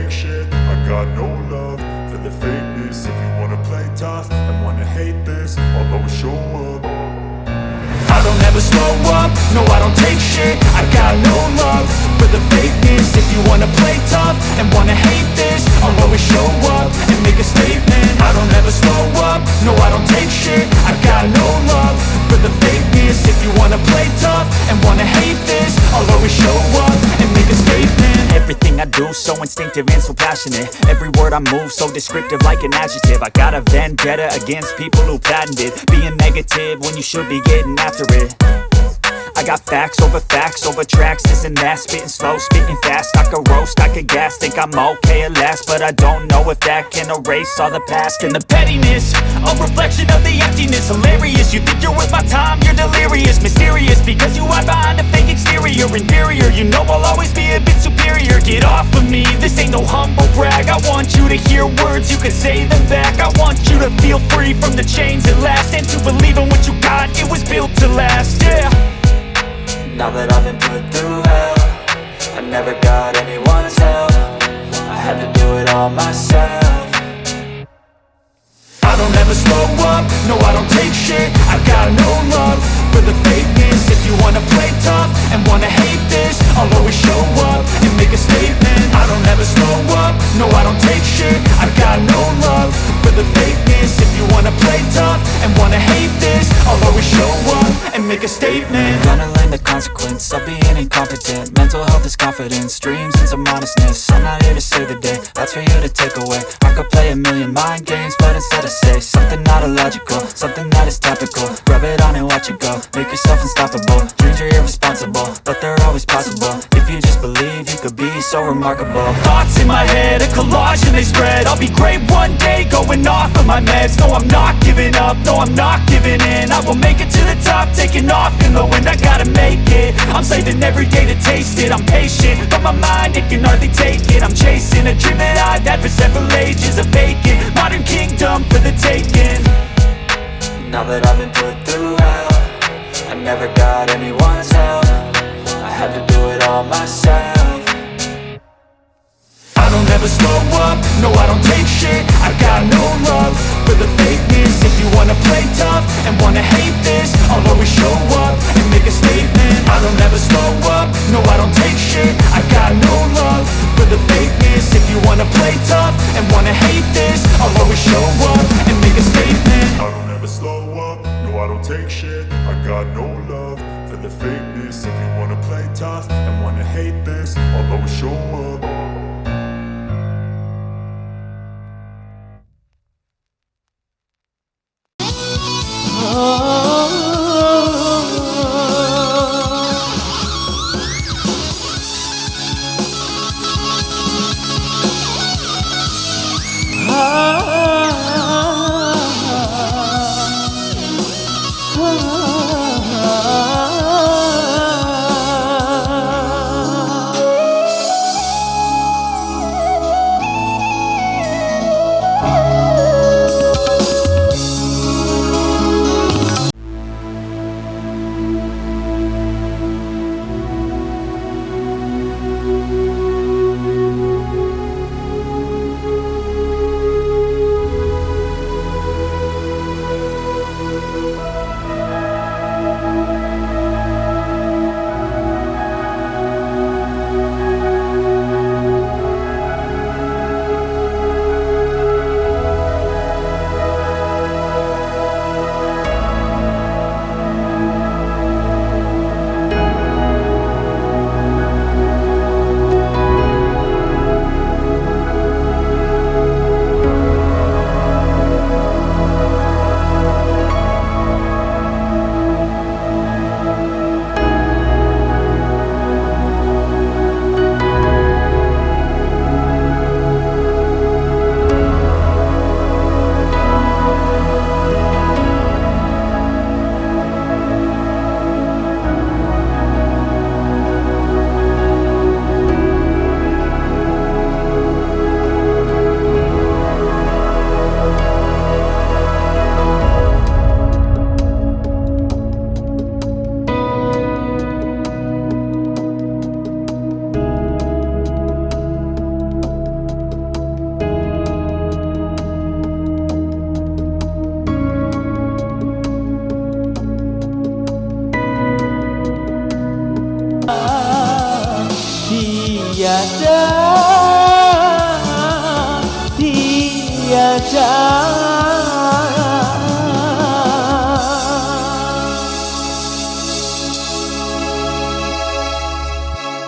take shit. I got no love for the fakeness. If you wanna play tough and wanna hate this, I'll always show up. I don't ever slow up, no I don't take shit. I got no love for the fakeness. If you wanna play tough and wanna hate this, I'll always show up and make a statement. I don't ever slow up, no I don't take shit. I got no love for the fakeness. If you wanna play tough and wanna hate this, I'll always show up and make a statement. Everything I do so instinctive and so passionate. Every word I move so descriptive like an adjective. I got a vendetta against people who patented being negative when you should be getting after it. I got facts over tracks, this and that. Spitting slow, spitting fast. I could roast, I could gas. Think I'm okay at last, but I don't know if that can erase all the past. And the pettiness, a reflection of the emptiness. Hilarious, you think you're worth my time, you're delirious. Mysterious, because you hide behind a fake exterior. Inferior, you know I'll always be a bit superior. Get off of me, this ain't no humble brag. I want you to hear words, you can say them back. I want you to feel free from the chains at last, and to believe in what you got, it was built to last, yeah. Now that I've been put through hell, I never got anyone's help. I had to do it all myself. I don't ever slow up, no I don't take shit. I got no love for the fakeness. If you wanna play tough and wanna hate this, I'll always show up and make a statement. I don't ever slow up, no I don't take shit. I got no love for the fakeness. If you wanna play tough and wanna hate this, I'll always show up and make a statement. Gonna learn the consequence of being incompetent. Mental health is confidence, dreams and some honestness. I'm not here to save the day, that's for you to take away. I could play a million mind games, but instead I say something not illogical, something that is topical. Rub it on and watch it go, make yourself unstoppable. Dreams are irresponsible, but they're always possible. If you just believe, you could be so remarkable. Thoughts in my head, a collage and they spread. I'll be great one day, going off of my meds. No, I'm not giving up, no, I'm not giving in. I will make it to the top, taking off in the wind. I gotta make it, I'm saving every day to taste it. I'm patient, but my mind, it can hardly take it. I'm chasing a dream that I've had for several ages. A vacant, modern kingdom for the taking. Now that I've been put through hell, I never got anyone's help. I had to do it all myself. I don't ever slow up, no I don't take shit. I got no love for the fakeness. If you wanna play tough and wanna hate this, I'll always show up and make a statement. I don't ever slow up, no I don't take shit. I got no love for the fakeness. If you wanna play tough and wanna hate this, I'll always show up and make a statement. I don't ever slow up, no I don't take shit. I got no love for the fakeness. If you wanna play tough and wanna hate this, I'll always show up. Tiada